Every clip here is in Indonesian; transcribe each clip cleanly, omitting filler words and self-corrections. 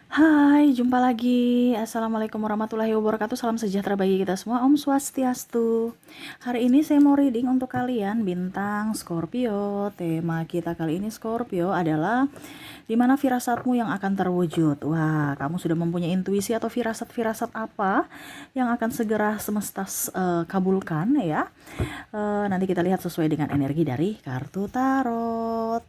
Hai, jumpa lagi. Assalamualaikum warahmatullahi wabarakatuh. Salam sejahtera bagi kita semua. Om Swastiastu. Hari ini saya mau reading untuk kalian bintang Scorpio. Tema kita kali ini Scorpio adalah di mana firasatmu yang akan terwujud. Wah, kamu sudah mempunyai intuisi atau firasat-firasat apa yang akan segera semesta kabulkan ya. Nanti kita lihat sesuai dengan energi dari kartu tarot.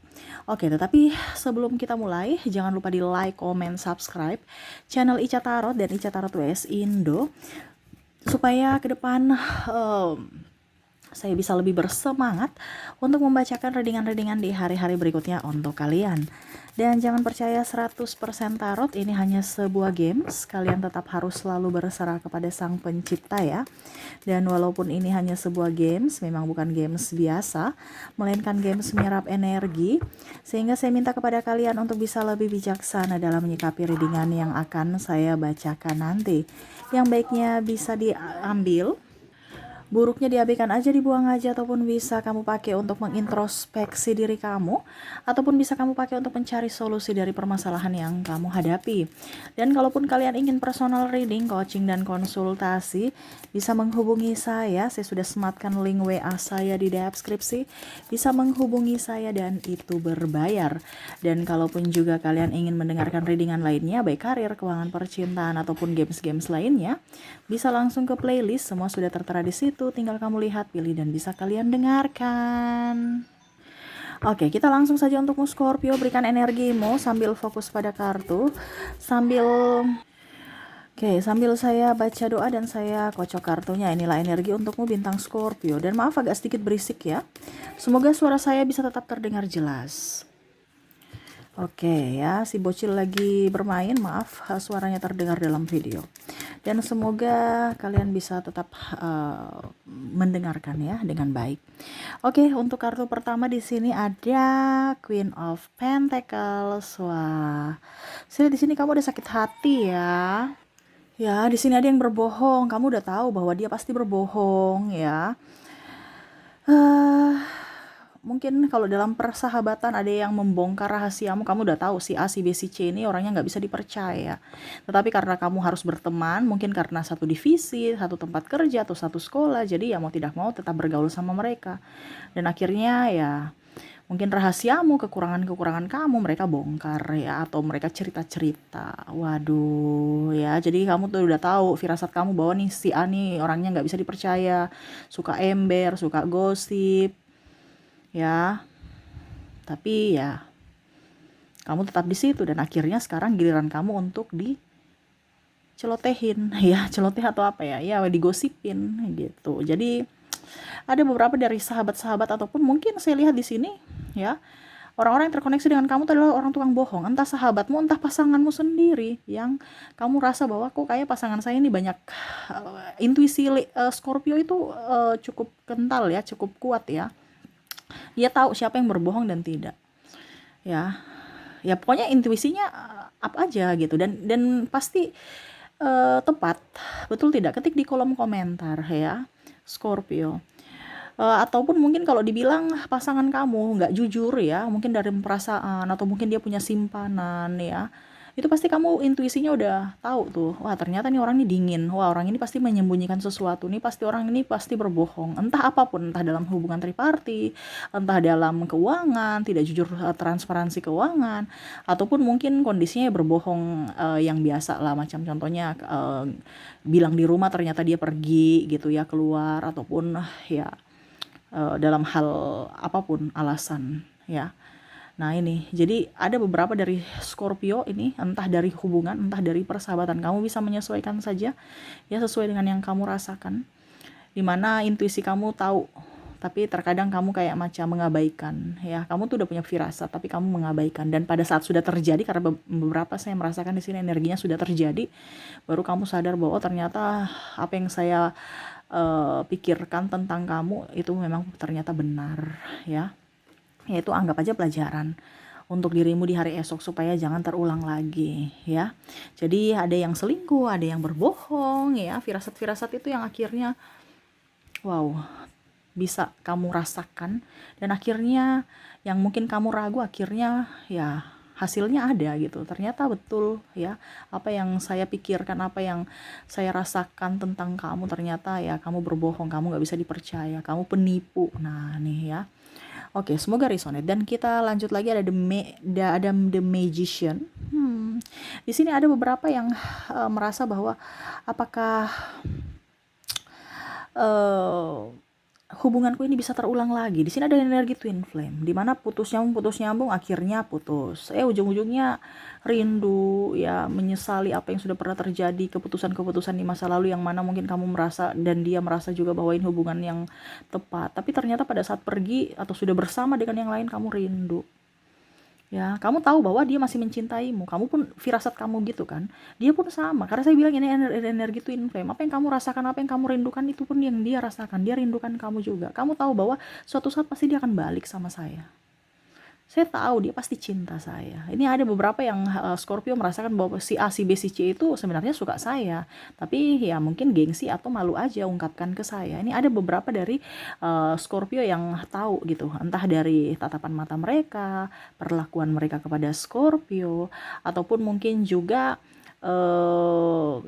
Oke, tetapi sebelum kita mulai, jangan lupa di like, comment, subscribe channel Ica Tarot dan Ica Tarot WS Indo supaya ke depan saya bisa lebih bersemangat untuk membacakan readingan-readingan di hari-hari berikutnya untuk kalian. Dan jangan percaya 100% tarot ini hanya sebuah games, kalian tetap harus selalu berserah kepada sang pencipta ya. Dan walaupun ini hanya sebuah games, memang bukan games biasa, melainkan games menyerap energi, sehingga saya minta kepada kalian untuk bisa lebih bijaksana dalam menyikapi readingan yang akan saya bacakan nanti. Yang baiknya bisa diambil, buruknya diabaikan aja, dibuang aja, ataupun bisa kamu pakai untuk mengintrospeksi diri kamu, ataupun bisa kamu pakai untuk mencari solusi dari permasalahan yang kamu hadapi. Dan kalaupun kalian ingin personal reading, coaching, dan konsultasi, bisa menghubungi saya sudah sematkan link WA saya di deskripsi, bisa menghubungi saya dan itu berbayar. Dan kalaupun juga kalian ingin mendengarkan readingan lainnya, baik karir, keuangan, percintaan, ataupun games-games lainnya, bisa langsung ke playlist, semua sudah tertera di situ. Tinggal kamu lihat, pilih, dan bisa kalian dengarkan. Oke, kita langsung saja untuk Scorpio. Berikan energimu sambil fokus pada kartu, sambil saya baca doa dan saya kocok kartunya. Inilah energi untukmu bintang Scorpio. Dan maaf agak sedikit berisik ya. Semoga suara saya bisa tetap terdengar jelas. Oke ya, si bocil lagi bermain, maaf suaranya terdengar dalam video. Dan semoga kalian bisa tetap mendengarkan ya dengan baik. Oke, untuk kartu pertama di sini ada Queen of Pentacles. Wah, saya di sini kamu ada sakit hati ya. Ya, di sini ada yang berbohong. Kamu udah tahu bahwa dia pasti berbohong ya. Mungkin kalau dalam persahabatan ada yang membongkar rahasiamu, kamu udah tahu si A, si B, si C ini orangnya nggak bisa dipercaya. Tetapi karena kamu harus berteman, mungkin karena satu divisi, satu tempat kerja, atau satu sekolah, jadi ya mau tidak mau tetap bergaul sama mereka. Dan akhirnya ya mungkin rahasiamu, kekurangan-kekurangan kamu mereka bongkar ya, atau mereka cerita-cerita. Waduh ya, jadi kamu tuh udah tahu firasat kamu bahwa nih si A nih orangnya nggak bisa dipercaya, suka ember, suka gosip ya, tapi ya kamu tetap di situ dan akhirnya sekarang giliran kamu untuk dicelotehin ya, celoteh atau apa ya, ya digosipin gitu. Jadi ada beberapa dari sahabat-sahabat ataupun mungkin saya lihat di sini ya, orang-orang yang terkoneksi dengan kamu itu adalah orang tukang bohong, entah sahabatmu, entah pasanganmu sendiri, yang kamu rasa bahwa kok kayak pasangan saya ini banyak intuisi. Scorpio itu cukup kental ya, cukup kuat ya. Dia tahu siapa yang berbohong dan tidak. Ya. Ya pokoknya intuisinya apa aja gitu, dan pasti tepat. Betul tidak? Ketik di kolom komentar ya, Scorpio. Ataupun mungkin kalau dibilang pasangan kamu nggak jujur ya, mungkin dari perasaan, atau mungkin dia punya simpanan ya, itu pasti kamu intuisinya udah tahu tuh, wah ternyata nih orang ini dingin, wah orang ini pasti menyembunyikan sesuatu nih, pasti orang ini pasti berbohong, entah apapun, entah dalam hubungan triparty, entah dalam keuangan, tidak jujur, transparansi keuangan, ataupun mungkin kondisinya berbohong yang biasa lah, macam contohnya bilang di rumah ternyata dia pergi gitu ya, keluar, ataupun ya dalam hal apapun alasan ya. Nah ini, jadi ada beberapa dari Scorpio ini, entah dari hubungan, entah dari persahabatan, kamu bisa menyesuaikan saja ya sesuai dengan yang kamu rasakan. Dimana intuisi kamu tahu, tapi terkadang kamu kayak macam mengabaikan ya. Kamu tuh udah punya firasat, tapi kamu mengabaikan. Dan pada saat sudah terjadi, karena beberapa saya merasakan di sini energinya sudah terjadi, baru kamu sadar bahwa ternyata apa yang saya pikirkan tentang kamu itu memang ternyata benar ya. Yaitu anggap aja pelajaran untuk dirimu di hari esok supaya jangan terulang lagi ya. Jadi ada yang selingkuh, ada yang berbohong ya, firasat-firasat itu yang akhirnya wow bisa kamu rasakan, dan akhirnya yang mungkin kamu ragu akhirnya ya hasilnya ada gitu. Ternyata betul ya, apa yang saya pikirkan, apa yang saya rasakan tentang kamu, ternyata ya kamu berbohong, kamu nggak bisa dipercaya, kamu penipu. Nah nih ya, oke, semoga resonate. Dan kita lanjut lagi, ada the magician. Di sini ada beberapa yang merasa bahwa apakah uh, hubunganku ini bisa terulang lagi. Di sini ada energi twin flame, di mana putus nyambung, akhirnya putus. Ujung-ujungnya rindu ya, menyesali apa yang sudah pernah terjadi, keputusan-keputusan di masa lalu yang mana mungkin kamu merasa dan dia merasa juga bahwa ini hubungan yang tepat. Tapi ternyata pada saat pergi atau sudah bersama dengan yang lain, kamu rindu. Ya, kamu tahu bahwa dia masih mencintaimu. Kamu pun firasat kamu gitu kan. Dia pun sama. Karena saya bilang ini energi twin flame. Apa yang kamu rasakan, apa yang kamu rindukan, itu pun yang dia rasakan. Dia rindukan kamu juga. Kamu tahu bahwa suatu saat pasti dia akan balik sama saya. Saya tahu dia pasti cinta saya. Ini ada beberapa yang Scorpio merasakan bahwa si A, si B, si C itu sebenarnya suka saya, tapi ya mungkin gengsi atau malu aja ungkapkan ke saya. Ini ada beberapa dari Scorpio yang tahu gitu, entah dari tatapan mata mereka, perlakuan mereka kepada Scorpio, ataupun mungkin juga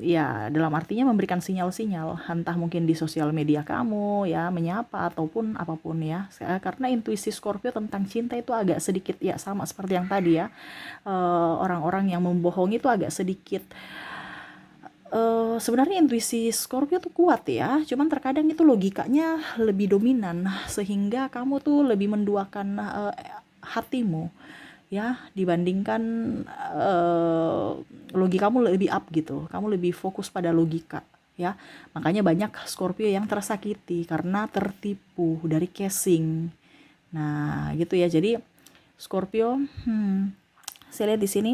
ya dalam artinya memberikan sinyal-sinyal, entah mungkin di sosial media kamu ya, menyapa ataupun apapun ya. Karena intuisi Scorpio tentang cinta itu agak sedikit ya sama seperti yang tadi ya, orang-orang yang membohongi itu agak sedikit sebenarnya intuisi Scorpio tuh kuat ya, cuman terkadang itu logikanya lebih dominan sehingga kamu tuh lebih menduakan hatimu ya, dibandingkan logika kamu lebih up gitu, kamu lebih fokus pada logika ya. Makanya banyak Scorpio yang tersakiti karena tertipu dari casing. Nah gitu ya, jadi Scorpio saya lihat di sini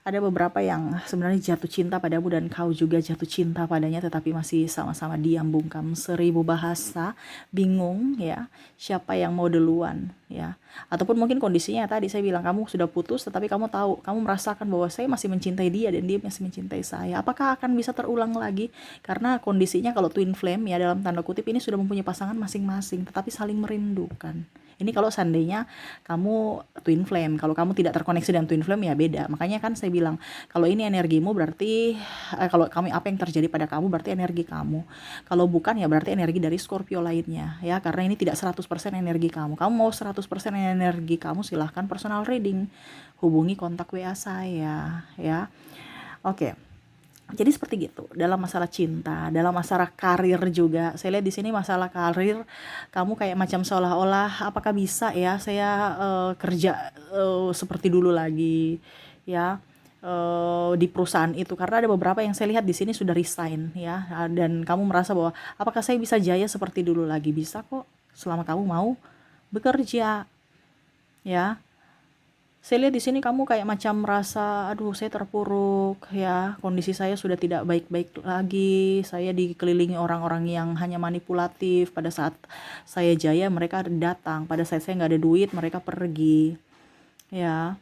ada beberapa yang sebenarnya jatuh cinta padamu dan kau juga jatuh cinta padanya, tetapi masih sama-sama diam bungkam, 1000 bahasa, bingung ya, siapa yang mau duluan ya. Ataupun mungkin kondisinya tadi saya bilang, kamu sudah putus tetapi kamu tahu, kamu merasakan bahwa saya masih mencintai dia dan dia masih mencintai saya. Apakah akan bisa terulang lagi? Karena kondisinya kalau twin flame ya, dalam tanda kutip ini sudah mempunyai pasangan masing-masing tetapi saling merindukan. Ini kalau seandainya kamu twin flame. Kalau kamu tidak terkoneksi dengan twin flame ya beda. Makanya kan saya bilang, kalau ini energimu berarti kalau kami apa yang terjadi pada kamu berarti energi kamu. Kalau bukan ya berarti energi dari Scorpio lainnya ya, karena ini tidak 100% energi kamu. Kamu mau 100% energi kamu, silahkan personal reading. Hubungi kontak WA saya ya. Oke. Jadi seperti gitu dalam masalah cinta, dalam masalah karir juga. Saya lihat di sini masalah karir, kamu kayak macam seolah-olah apakah bisa ya saya kerja seperti dulu lagi ya, di perusahaan itu, karena ada beberapa yang saya lihat di sini sudah resign ya, dan kamu merasa bahwa apakah saya bisa jaya seperti dulu lagi? Bisa kok, selama kamu mau bekerja ya. Saya lihat di sini kamu kayak macam merasa, aduh saya terpuruk ya, kondisi saya sudah tidak baik-baik lagi, saya dikelilingi orang-orang yang hanya manipulatif, pada saat saya jaya mereka datang, pada saat saya nggak ada duit mereka pergi ya.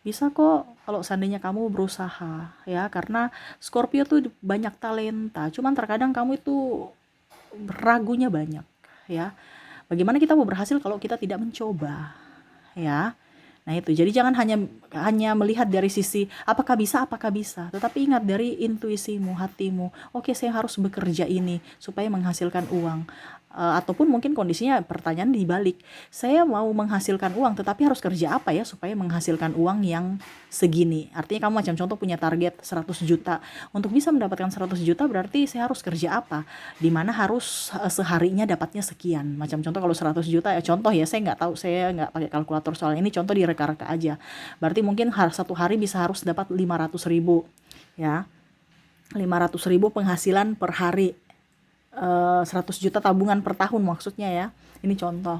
Bisa kok kalau seandainya kamu berusaha ya, karena Scorpio tuh banyak talenta, cuman terkadang kamu itu ragunya banyak ya. Bagaimana kita mau berhasil kalau kita tidak mencoba ya. Nah itu, jadi jangan hanya melihat dari sisi apakah bisa, tetapi ingat dari intuisimu, hatimu. Oke, saya harus bekerja ini supaya menghasilkan uang. Ataupun mungkin kondisinya pertanyaan dibalik, saya mau menghasilkan uang tetapi harus kerja apa ya supaya menghasilkan uang yang segini. Artinya kamu macam contoh punya target 100 juta. Untuk bisa mendapatkan 100 juta berarti saya harus kerja apa? Dimana harus seharinya dapatnya sekian. Macam contoh kalau 100 juta ya, contoh ya, saya nggak tahu, saya nggak pakai kalkulator soal ini, contoh direka-reka aja. Berarti mungkin satu hari bisa harus dapat 500.000 ya. 500.000 penghasilan per hari. 100 juta tabungan per tahun maksudnya ya. Ini contoh.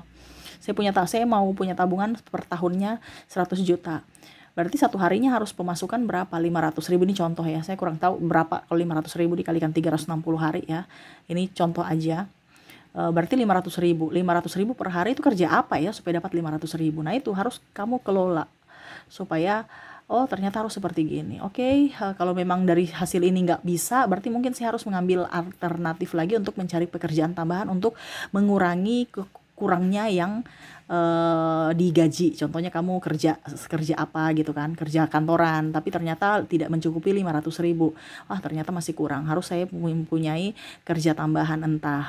Saya mau punya tabungan per tahunnya 100 juta. Berarti satu harinya harus pemasukan berapa? 500.000, ini contoh ya. Saya kurang tahu berapa kalau 500.000 dikalikan 360 hari ya. Ini contoh aja. Berarti 500.000 per hari itu kerja apa ya supaya dapat 500.000? Nah itu harus kamu kelola supaya oh ternyata harus seperti gini. Oke, kalau memang dari hasil ini nggak bisa, berarti mungkin saya harus mengambil alternatif lagi untuk mencari pekerjaan tambahan untuk mengurangi kurangnya yang digaji. Contohnya kamu kerja kerja apa gitu kan, kerja kantoran, tapi ternyata tidak mencukupi 500.000. Wah, ternyata masih kurang. Harus saya mempunyai kerja tambahan, entah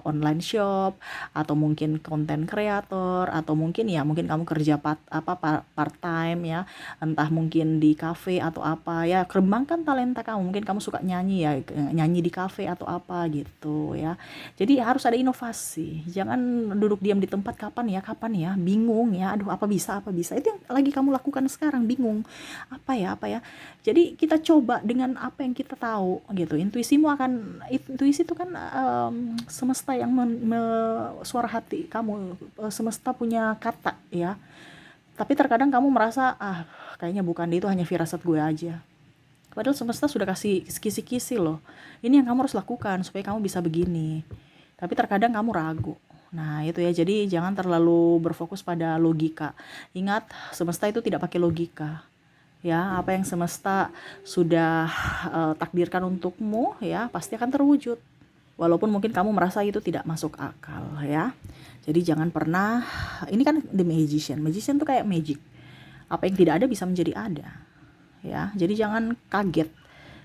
online shop, atau mungkin konten kreator, atau mungkin ya mungkin kamu kerja part time ya, entah mungkin di cafe atau apa ya. Kembangkan talenta kamu. Mungkin kamu suka nyanyi ya, nyanyi di cafe atau apa gitu ya. Jadi harus ada inovasi. Jangan duduk diam di tempat. Kapan ya, bingung ya. Aduh, apa bisa. Itu yang lagi kamu lakukan sekarang, bingung. Apa ya. Jadi kita coba dengan apa yang kita tahu gitu. Intuisi itu kan semesta yang suara hati kamu, semesta punya kata ya. Tapi terkadang kamu merasa, kayaknya bukan, itu hanya firasat gue aja. Padahal semesta sudah kasih kisi-kisi loh. Ini yang kamu harus lakukan supaya kamu bisa begini. Tapi terkadang kamu ragu. Nah itu ya, jadi jangan terlalu berfokus pada logika. Ingat, semesta itu tidak pakai logika. Ya, apa yang semesta sudah takdirkan untukmu ya pasti akan terwujud. Walaupun mungkin kamu merasa itu tidak masuk akal ya. Jadi jangan pernah, ini kan The Magician. Magician tuh kayak magic. Apa yang tidak ada bisa menjadi ada. Ya, jadi jangan kaget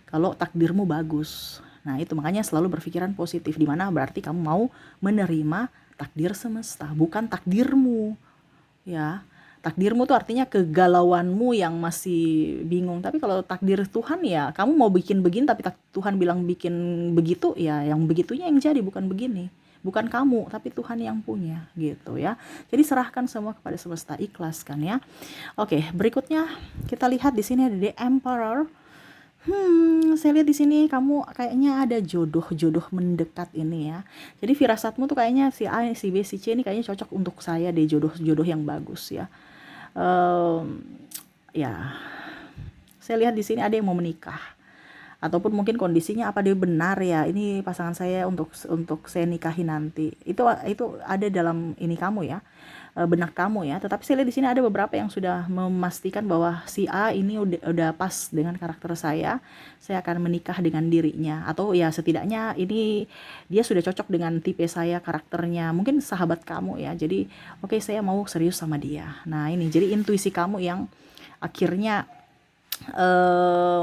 kalau takdirmu bagus. Nah, itu makanya selalu berpikiran positif, di mana berarti kamu mau menerima takdir semesta, bukan takdirmu. Ya, takdirmu tuh artinya kegalauanmu yang masih bingung. Tapi kalau takdir Tuhan ya, kamu mau bikin begini tapi Tuhan bilang bikin begitu, ya yang begitunya yang jadi, bukan begini. Bukan kamu, tapi Tuhan yang punya gitu ya. Jadi serahkan semua kepada semesta, ikhlaskan ya. Oke, berikutnya kita lihat di sini ada The Emperor. Saya lihat di sini kamu kayaknya ada jodoh mendekat ini ya. Jadi firasatmu tuh kayaknya si A, si B, si C ini kayaknya cocok untuk saya deh, jodoh yang bagus ya. Ya, saya lihat di sini ada yang mau menikah. Ataupun mungkin kondisinya apa dia benar ya, ini pasangan saya untuk saya nikahi nanti. Itu ada dalam ini kamu ya, benak kamu ya. Tetapi saya lihat di sini ada beberapa yang sudah memastikan bahwa si A ini udah pas dengan karakter saya akan menikah dengan dirinya, atau ya setidaknya ini dia sudah cocok dengan tipe saya, karakternya, mungkin sahabat kamu ya. Jadi oke, saya mau serius sama dia. Nah ini jadi intuisi kamu yang akhirnya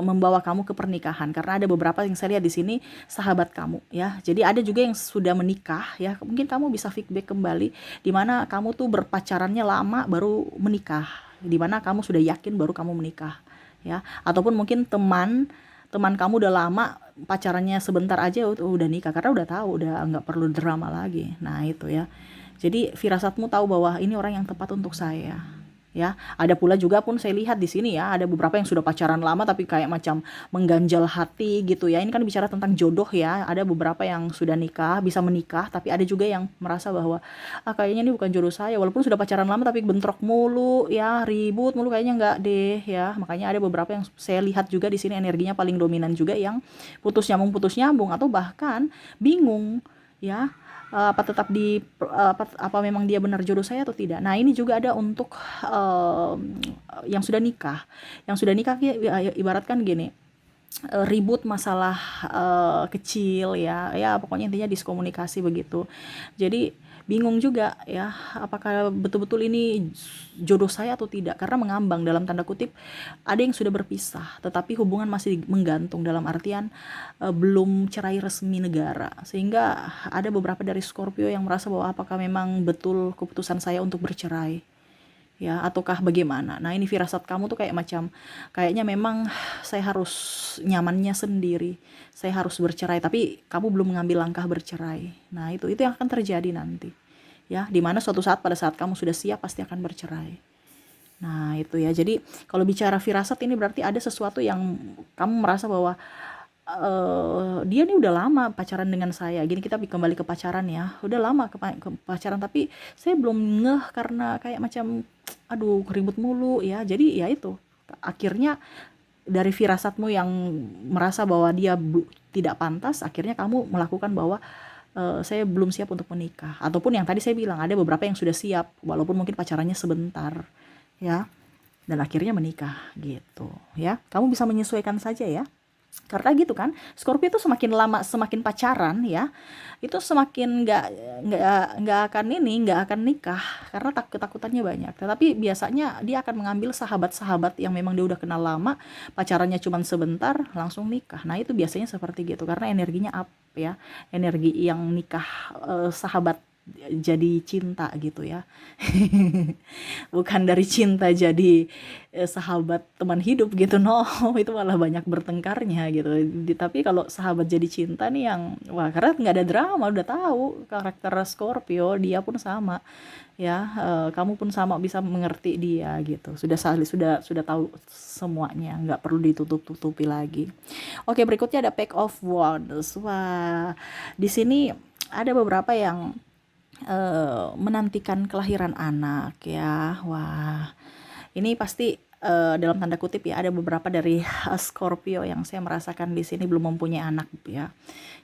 membawa kamu ke pernikahan, karena ada beberapa yang saya lihat di sini sahabat kamu ya. Jadi ada juga yang sudah menikah ya. Mungkin kamu bisa feedback kembali di mana kamu tuh berpacarannya lama baru menikah, di mana kamu sudah yakin baru kamu menikah ya. Ataupun mungkin teman kamu udah lama pacarannya sebentar aja udah nikah, karena udah tahu, udah nggak perlu drama lagi. Nah itu ya, jadi firasatmu tahu bahwa ini orang yang tepat untuk saya ya. Ada pula juga pun saya lihat di sini ya, ada beberapa yang sudah pacaran lama tapi kayak macam mengganjal hati gitu ya. Ini kan bicara tentang jodoh ya. Ada beberapa yang sudah nikah, bisa menikah, tapi ada juga yang merasa bahwa kayaknya ini bukan jodoh saya, walaupun sudah pacaran lama tapi bentrok mulu ya, ribut mulu, kayaknya enggak deh ya. Makanya ada beberapa yang saya lihat juga di sini energinya paling dominan juga yang putus nyambung atau bahkan bingung ya, apa tetap apa memang dia benar jodoh saya atau tidak. Nah ini juga ada untuk yang sudah nikah. Ya, ibaratkan gini, ribut masalah kecil ya pokoknya intinya diskomunikasi begitu. Jadi bingung juga ya, apakah betul-betul ini jodoh saya atau tidak, karena mengambang dalam tanda kutip. Ada yang sudah berpisah tetapi hubungan masih menggantung, dalam artian belum cerai resmi negara, sehingga ada beberapa dari Scorpio yang merasa bahwa apakah memang betul keputusan saya untuk bercerai ya, ataukah bagaimana. Nah ini firasat kamu tuh kayaknya memang saya harus nyamannya sendiri, saya harus bercerai, tapi kamu belum mengambil langkah bercerai. Nah itu yang akan terjadi nanti ya, dimana suatu saat, pada saat kamu sudah siap, pasti akan bercerai. Nah itu ya, jadi kalau bicara firasat ini berarti ada sesuatu yang kamu merasa bahwa dia nih udah lama pacaran dengan saya. Gini, kita kembali ke pacaran ya, udah lama ke pacaran, tapi saya belum ngeh karena kayak macam aduh ribut mulu ya. Jadi ya itu, akhirnya dari firasatmu yang merasa bahwa dia tidak pantas, akhirnya kamu melakukan bahwa saya belum siap untuk menikah. Ataupun yang tadi saya bilang, ada beberapa yang sudah siap walaupun mungkin pacarannya sebentar ya, dan akhirnya menikah gitu ya. Kamu bisa menyesuaikan saja ya. Karena gitu kan, Scorpio itu semakin lama semakin pacaran ya, itu semakin nggak akan nggak akan nikah karena ketakutannya banyak. Tetapi biasanya dia akan mengambil sahabat-sahabat yang memang dia udah kenal lama, pacarannya cuma sebentar, langsung nikah. Nah itu biasanya seperti gitu karena energinya up ya, energi yang nikah sahabat jadi cinta gitu ya. Bukan dari cinta jadi sahabat teman hidup gitu, no. Itu malah banyak bertengkarnya gitu. Tapi kalau sahabat jadi cinta nih yang wah, karena nggak ada drama, udah tahu karakter Scorpio, dia pun sama ya, kamu pun sama, bisa mengerti dia gitu, sudah tahu semuanya, nggak perlu ditutup-tutupi lagi. Oke, berikutnya ada Page of Wands. Wah, di sini ada beberapa yang menantikan kelahiran anak ya. Wah, ini pasti dalam tanda kutip ya, ada beberapa dari Scorpio yang saya merasakan di sini belum mempunyai anak ya.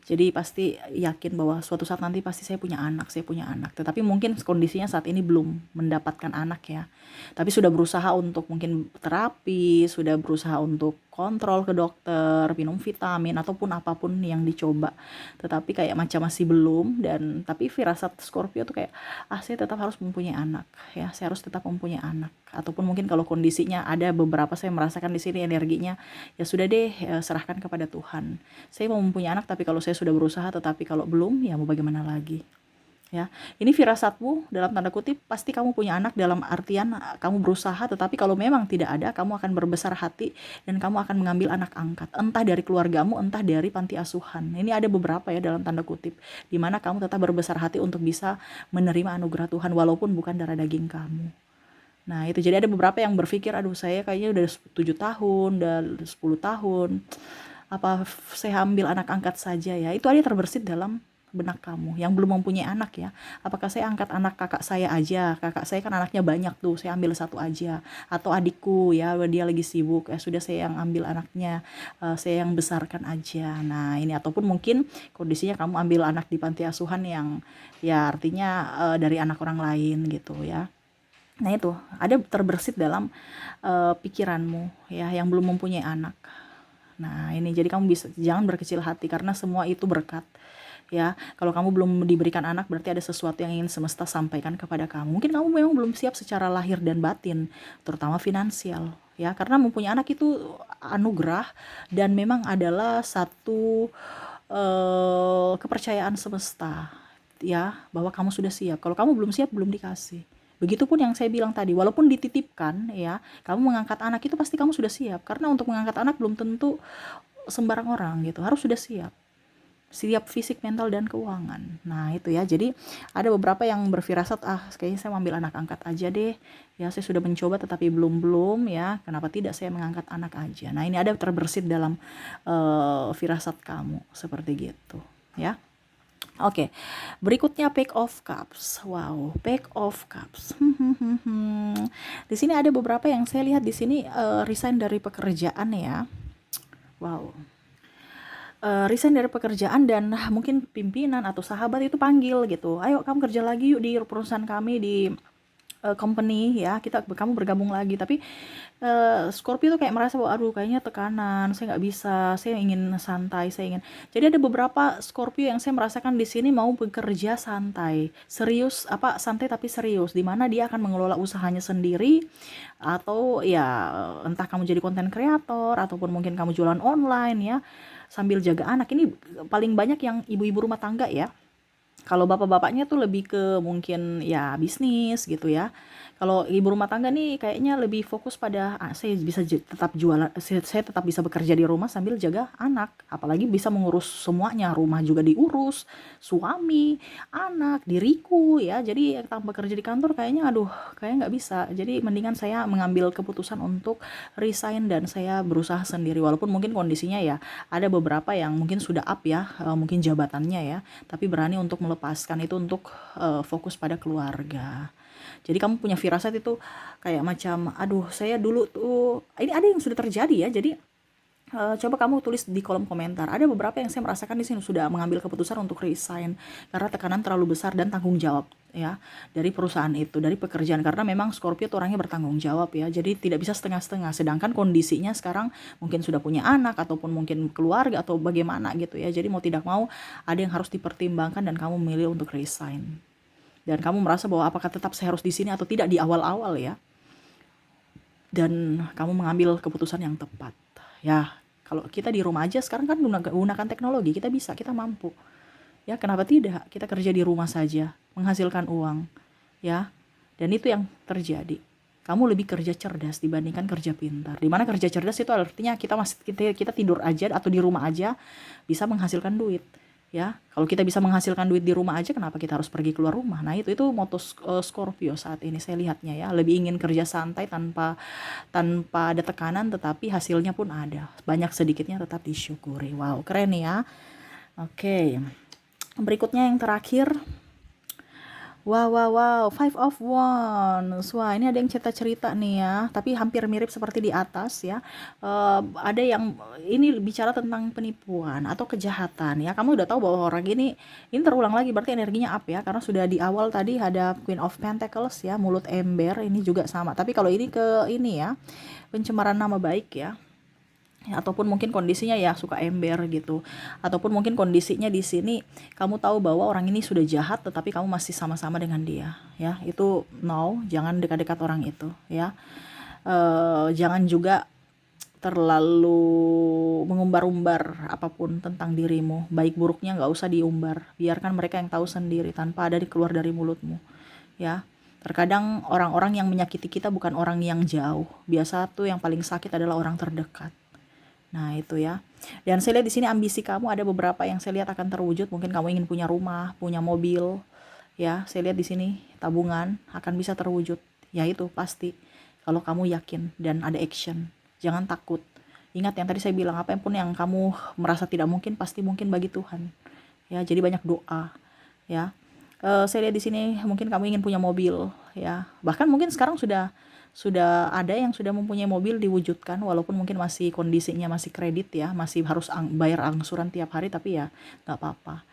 Jadi pasti yakin bahwa suatu saat nanti pasti saya punya anak, saya punya anak. Tetapi mungkin kondisinya saat ini belum mendapatkan anak ya. Tapi sudah berusaha untuk mungkin terapi, sudah berusaha untuk kontrol ke dokter, minum vitamin ataupun apapun yang dicoba. Tetapi kayak macam masih belum, dan tapi firasat Scorpio tuh kayak saya tetap harus mempunyai anak ya, saya harus tetap mempunyai anak. Ataupun mungkin kalau kondisinya ada beberapa saya merasakan di sini energinya, ya sudah deh, serahkan kepada Tuhan. Saya mau mempunyai anak tapi kalau saya sudah berusaha, tetapi kalau belum ya mau bagaimana lagi ya. Ini firasatmu dalam tanda kutip, pasti kamu punya anak dalam artian kamu berusaha, tetapi kalau memang tidak ada, kamu akan berbesar hati dan kamu akan mengambil anak angkat, entah dari keluargamu, entah dari panti asuhan. Ini ada beberapa ya dalam tanda kutip, dimana kamu tetap berbesar hati untuk bisa menerima anugerah Tuhan walaupun bukan darah daging kamu. Nah itu, jadi ada beberapa yang berpikir, aduh saya kayaknya udah 7 tahun, udah 10 tahun, apa saya ambil anak angkat saja ya. Itu ada terbersit dalam benak kamu yang belum mempunyai anak ya. Apakah saya angkat anak kakak saya aja, kakak saya kan anaknya banyak tuh, saya ambil satu aja. Atau adikku ya, dia lagi sibuk, sudah saya yang ambil anaknya, saya yang besarkan aja. Nah ini, ataupun mungkin kondisinya kamu ambil anak di panti asuhan yang ya artinya dari anak orang lain gitu ya. Nah itu ada terbersit dalam pikiranmu ya, yang belum mempunyai anak. Nah ini, jadi kamu bisa, jangan berkecil hati karena semua itu berkat ya. Kalau kamu belum diberikan anak, berarti ada sesuatu yang ingin semesta sampaikan kepada kamu. Mungkin kamu memang belum siap secara lahir dan batin, terutama finansial ya, karena mempunyai anak itu anugerah dan memang adalah satu kepercayaan semesta ya, bahwa kamu sudah siap. Kalau kamu belum siap, belum dikasih. Begitupun yang saya bilang tadi, walaupun dititipkan ya, kamu mengangkat anak itu pasti kamu sudah siap, karena untuk mengangkat anak belum tentu sembarang orang gitu, harus sudah siap fisik, mental, dan keuangan. Nah itu ya, jadi ada beberapa yang berfirasat, kayaknya saya mau ambil anak angkat aja deh ya, saya sudah mencoba tetapi belum ya, kenapa tidak saya mengangkat anak aja. Nah ini ada terbersit dalam firasat kamu seperti gitu ya. Oke, berikutnya Page of Cups. Wow, Page of Cups. Di sini ada beberapa yang saya lihat di sini resign dari pekerjaan ya. Wow, resign dari pekerjaan, dan mungkin pimpinan atau sahabat itu panggil gitu, ayo kamu kerja lagi yuk di perusahaan kami, di company ya, kamu bergabung lagi. Tapi Scorpio tuh kayak merasa bahwa aduh kayaknya tekanan, saya nggak bisa, saya ingin santai, jadi ada beberapa Scorpio yang saya merasakan di sini mau bekerja santai, serius, santai tapi serius, dimana dia akan mengelola usahanya sendiri, atau ya entah kamu jadi konten kreator ataupun mungkin kamu jualan online ya, sambil jaga anak. Ini paling banyak yang ibu-ibu rumah tangga ya. Kalau bapak-bapaknya tuh lebih ke mungkin ya bisnis gitu ya. Kalau ibu rumah tangga nih kayaknya lebih fokus pada saya bisa tetap jualan, saya tetap bisa bekerja di rumah sambil jaga anak. Apalagi bisa mengurus semuanya, rumah juga diurus, suami, anak, diriku ya. Jadi tanpa bekerja di kantor kayaknya kayak nggak bisa. Jadi mendingan saya mengambil keputusan untuk resign dan saya berusaha sendiri. Walaupun mungkin kondisinya ya ada beberapa yang mungkin sudah up ya, mungkin jabatannya ya, tapi berani untuk melepaskan itu untuk fokus pada keluarga. Jadi kamu punya firasat itu kayak macam, aduh saya dulu tuh, ini ada yang sudah terjadi ya. Jadi Coba kamu tulis di kolom komentar. Ada beberapa yang saya merasakan di sini sudah mengambil keputusan untuk resign karena tekanan terlalu besar dan tanggung jawab ya dari perusahaan itu, dari pekerjaan, karena memang Scorpio tuh orangnya bertanggung jawab ya. Jadi tidak bisa setengah-setengah. Sedangkan kondisinya sekarang mungkin sudah punya anak ataupun mungkin keluarga atau bagaimana gitu ya. Jadi mau tidak mau ada yang harus dipertimbangkan dan kamu memilih untuk resign. Dan kamu merasa bahwa apakah tetap saya harus di sini atau tidak di awal-awal ya. Dan kamu mengambil keputusan yang tepat. Ya, kalau kita di rumah aja sekarang kan gunakan teknologi, kita mampu. Ya, kenapa tidak? Kita kerja di rumah saja, menghasilkan uang. Ya, dan itu yang terjadi. Kamu lebih kerja cerdas dibandingkan kerja pintar. Dimana kerja cerdas itu artinya kita tidur aja atau di rumah aja bisa menghasilkan duit. Ya, kalau kita bisa menghasilkan duit di rumah aja, kenapa kita harus pergi keluar rumah? Nah, itu moto Scorpio saat ini saya lihatnya ya, lebih ingin kerja santai tanpa tanpa ada tekanan, tetapi hasilnya pun ada. Banyak sedikitnya tetap disyukuri. Wow, keren ya. Oke. Berikutnya yang terakhir. Wow, wow, wow, Five of Wands. Wah, ini ada yang cerita-cerita nih ya, tapi hampir mirip seperti di atas ya. Ada yang ini bicara tentang penipuan atau kejahatan ya. Kamu udah tahu bahwa orang ini terulang lagi, berarti energinya up ya, karena sudah di awal tadi ada Queen of Pentacles ya, mulut ember, ini juga sama. Tapi kalau ini ke ini ya, pencemaran nama baik ya. Ataupun mungkin kondisinya ya suka ember gitu, ataupun mungkin kondisinya di sini kamu tahu bahwa orang ini sudah jahat tetapi kamu masih sama-sama dengan dia ya, itu no, jangan dekat-dekat orang itu ya. Jangan juga terlalu mengumbar-umbar apapun tentang dirimu, baik buruknya nggak usah diumbar, biarkan mereka yang tahu sendiri tanpa ada keluar dari mulutmu ya. Terkadang orang-orang yang menyakiti kita bukan orang yang jauh, biasa tuh yang paling sakit adalah orang terdekat. Nah, itu ya. Dan saya lihat di sini ambisi kamu ada beberapa yang saya lihat akan terwujud. Mungkin kamu ingin punya rumah, punya mobil, ya. Saya lihat di sini tabungan akan bisa terwujud. Ya itu pasti. Kalau kamu yakin dan ada action, jangan takut. Ingat yang tadi saya bilang, apa pun yang kamu merasa tidak mungkin pasti mungkin bagi Tuhan. Ya, jadi banyak doa, ya. Saya lihat di sini mungkin kamu ingin punya mobil, ya. Bahkan mungkin sekarang sudah ada yang sudah mempunyai mobil diwujudkan, walaupun mungkin masih kondisinya masih kredit ya, masih harus bayar angsuran tiap hari, tapi ya nggak apa-apa.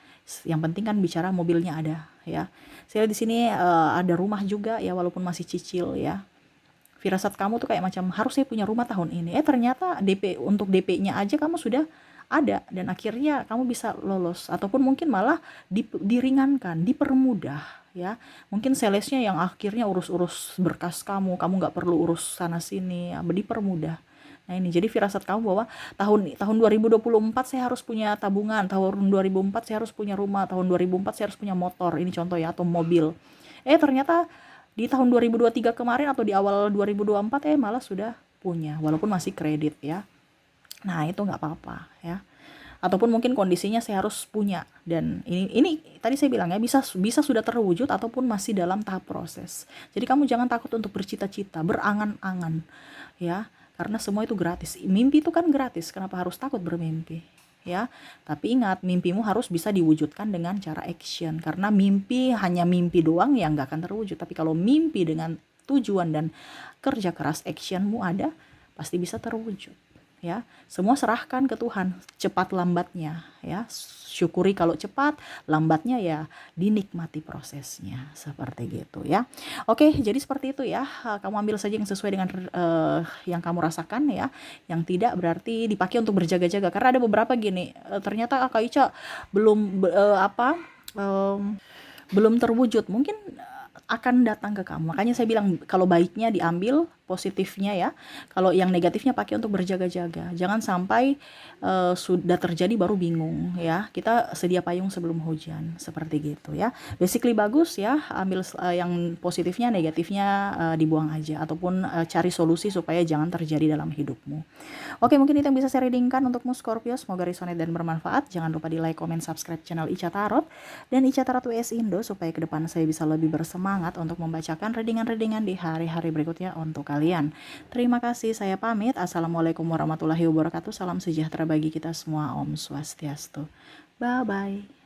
Yang penting kan bicara mobilnya ada ya. Saya di sini ada rumah juga ya, walaupun masih cicil ya. Firasat kamu tuh kayak macam harus saya punya rumah tahun ini. Ternyata untuk DP-nya aja kamu sudah ada, dan akhirnya kamu bisa lolos, ataupun mungkin malah diringankan, dipermudah ya. Mungkin salesnya yang akhirnya urus-urus berkas kamu nggak perlu urus sana sini ya, dipermudah. Nah, ini jadi firasat kamu bahwa tahun 2024 saya harus punya tabungan, tahun 2004 saya harus punya rumah, tahun 2004 saya harus punya motor, ini contoh ya, atau mobil. Ternyata di tahun 2023 kemarin atau di awal 2024 malah sudah punya, walaupun masih kredit ya. Nah, itu nggak apa-apa ya. Ataupun mungkin kondisinya saya harus punya, dan ini tadi saya bilang ya, bisa sudah terwujud ataupun masih dalam tahap proses. Jadi kamu jangan takut untuk bercita-cita, berangan-angan ya, karena semua itu gratis. Mimpi itu kan gratis, kenapa harus takut bermimpi ya. Tapi ingat, mimpimu harus bisa diwujudkan dengan cara action, karena mimpi hanya mimpi doang yang nggak akan terwujud. Tapi kalau mimpi dengan tujuan dan kerja keras, actionmu ada, pasti bisa terwujud ya. Semua serahkan ke Tuhan, cepat lambatnya ya. Syukuri kalau cepat, lambatnya ya dinikmati prosesnya, seperti gitu ya. Oke, jadi seperti itu ya. Kamu ambil saja yang sesuai dengan yang kamu rasakan ya. Yang tidak berarti dipakai untuk berjaga-jaga, karena ada beberapa gini, ternyata Kak Ica belum terwujud, mungkin akan datang ke kamu. Makanya saya bilang kalau baiknya diambil positifnya ya, kalau yang negatifnya pakai untuk berjaga-jaga. Jangan sampai sudah terjadi baru bingung ya. Kita sedia payung sebelum hujan, seperti gitu ya. Basically bagus ya, ambil yang positifnya, negatifnya dibuang aja, ataupun cari solusi supaya jangan terjadi dalam hidupmu. Oke, mungkin itu yang bisa saya readingkan untukmu Scorpio. Semoga resonate dan bermanfaat. Jangan lupa di like, comment, subscribe channel Ica Tarot dan Ica Tarot WS Indo supaya ke depan saya bisa lebih bersemangat untuk membacakan readingan-readingan di hari-hari berikutnya untuk kalian. Terima kasih, saya pamit. Assalamualaikum warahmatullahi wabarakatuh. Salam sejahtera bagi kita semua. Om Swastiastu. Bye-bye.